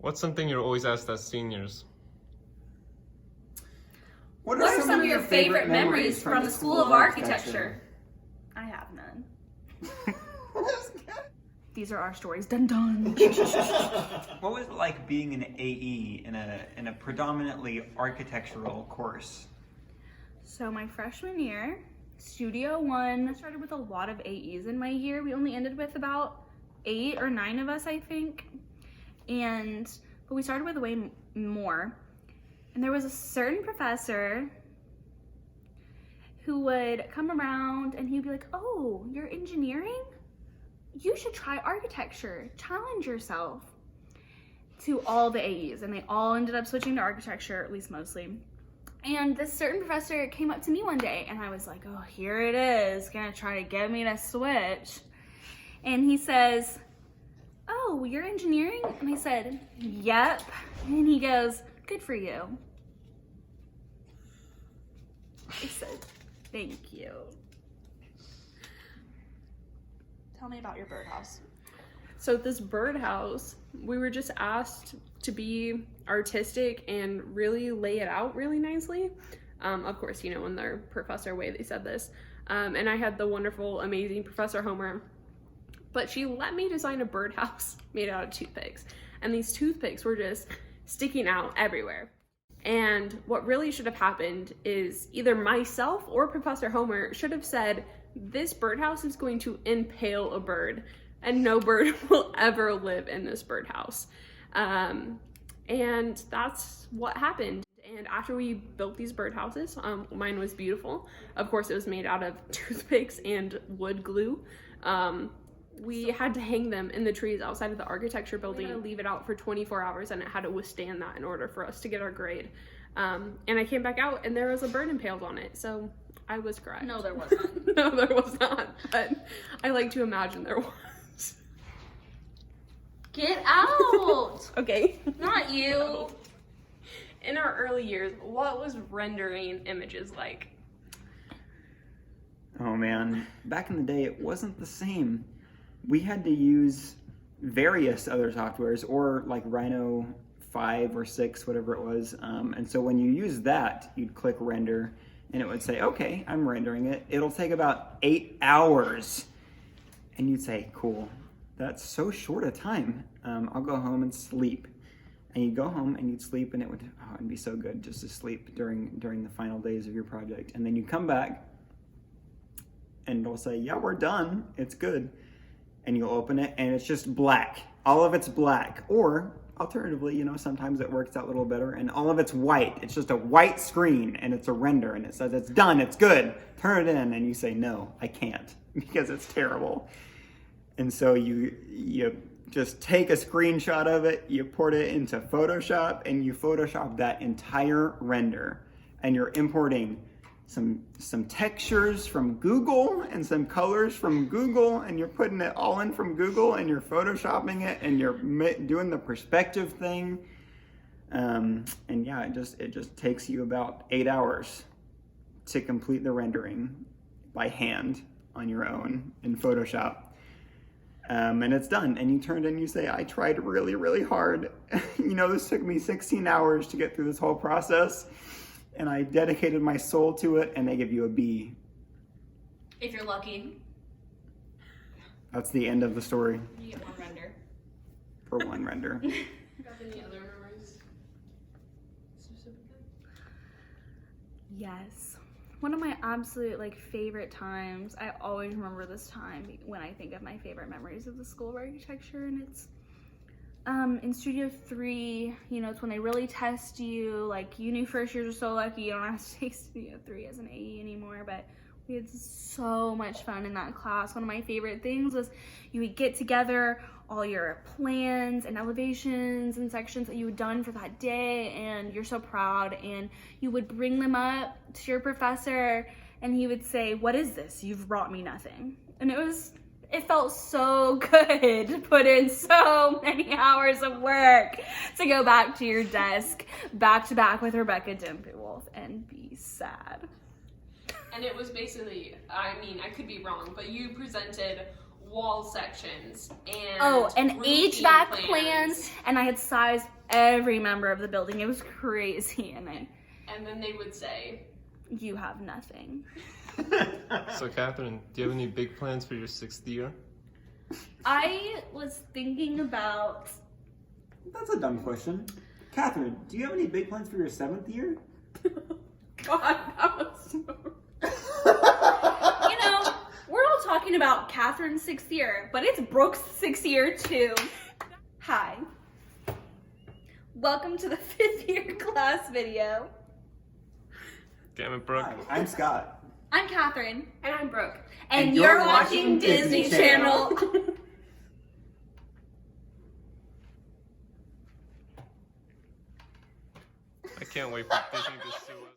What's something you're always asked as seniors? What are some of your favorite memories from the School of Architecture? I have none. These are our stories. Dun dun. What was it like being an AE in a predominantly architectural course? So my freshman year, Studio 1, I started with a lot of AEs in my year. We only ended with about 8 or 9 of us, I think. But we started with way more. And there was a certain professor who would come around and he'd be like, oh, you're engineering? You should try architecture, challenge yourself, to all the AEs. And they all ended up switching to architecture, at least mostly. And this certain professor came up to me one day and I was like, oh, here it is, gonna try to get me to switch. And he says, oh, you're engineering? And I said, yep. And he goes, good for you. I said, thank you. Tell me about your birdhouse. So this birdhouse, we were just asked to be artistic and really lay it out really nicely. Of course, you know, in their professor way they said this. And I had the wonderful, amazing Professor Homer. But she let me design a birdhouse made out of toothpicks. And these toothpicks were just sticking out everywhere. And what really should have happened is either myself or Professor Homer should have said, this birdhouse is going to impale a bird and no bird will ever live in this birdhouse. And that's what happened. And after we built these birdhouses, mine was beautiful. Of course, it was made out of toothpicks and wood glue. We had to hang them in the trees outside of the architecture building and leave it out for 24 hours, and it had to withstand that in order for us to get our grade. And I came back out and there was a bird impaled on it, so I was correct. No, there wasn't. No, there was not, but I like to imagine there was. Get out! Okay. Not you. In our early years, what was rendering images like? Oh man, back in the day it wasn't the same. We had to use various other softwares, or like Rhino 5 or 6, whatever it was. And so when you use that, you'd click render and it would say, okay, I'm rendering it. It'll take about 8 hours. And you'd say, cool, that's so short a time. I'll go home and sleep. And you'd go home and you'd sleep, and it'd be so good just to sleep during the final days of your project. And then you come back and it'll say, yeah, we're done, it's good. And you'll open it and it's just black. All of it's black. Or alternatively, you know, sometimes it works out a little better and all of it's white. It's just a white screen and it's a render and it says it's done, it's good. Turn it in, and you say, no, I can't, because it's terrible. And so you just take a screenshot of it, you port it into Photoshop, and you Photoshop that entire render. And you're importing some textures from Google and some colors from Google, and you're putting it all in from Google, and you're photoshopping it, and you're doing the perspective thing. And yeah, it just takes you about 8 hours to complete the rendering by hand on your own in Photoshop. And it's done, and you turn it in and you say, I tried really, really hard. You know, this took me 16 hours to get through this whole process, and I dedicated my soul to it, and they give you a B. If you're lucky. That's the end of the story. You get one render. For one render. Got any other memories specifically? Yes. One of my absolute favorite times, I always remember this time when I think of my favorite memories of the School of Architecture, and it's in Studio 3, you know, it's when they really test you. Like, uni first years are so lucky you don't have to take Studio 3 as an AE anymore, but we had so much fun in that class. One of my favorite things was you would get together all your plans and elevations and sections that you had done for that day, and you're so proud, and you would bring them up to your professor and he would say, what is this? You've brought me nothing. And it felt so good to put in so many hours of work to go back to your desk, back to back with Rebecca Dimplewolf, and be sad. And it was basically, I mean, I could be wrong, but you presented wall sections and and roofing HVAC plans, and I had sized every member of the building. It was crazy, and then they would say, you have nothing. So, Catherine, do you have any big plans for your 6th year? I was thinking about. That's a dumb question. Catherine, do you have any big plans for your 7th year? God, that was so... You know, we're all talking about Catherine's 6th year, but it's Brooke's 6th year too. Hi. Welcome to the 5th year class video. Damn it, Brooke. Hi, I'm Scott. I'm Catherine. And I'm Brooke. And you're watching Disney Channel. I can't wait for Disney to sue us.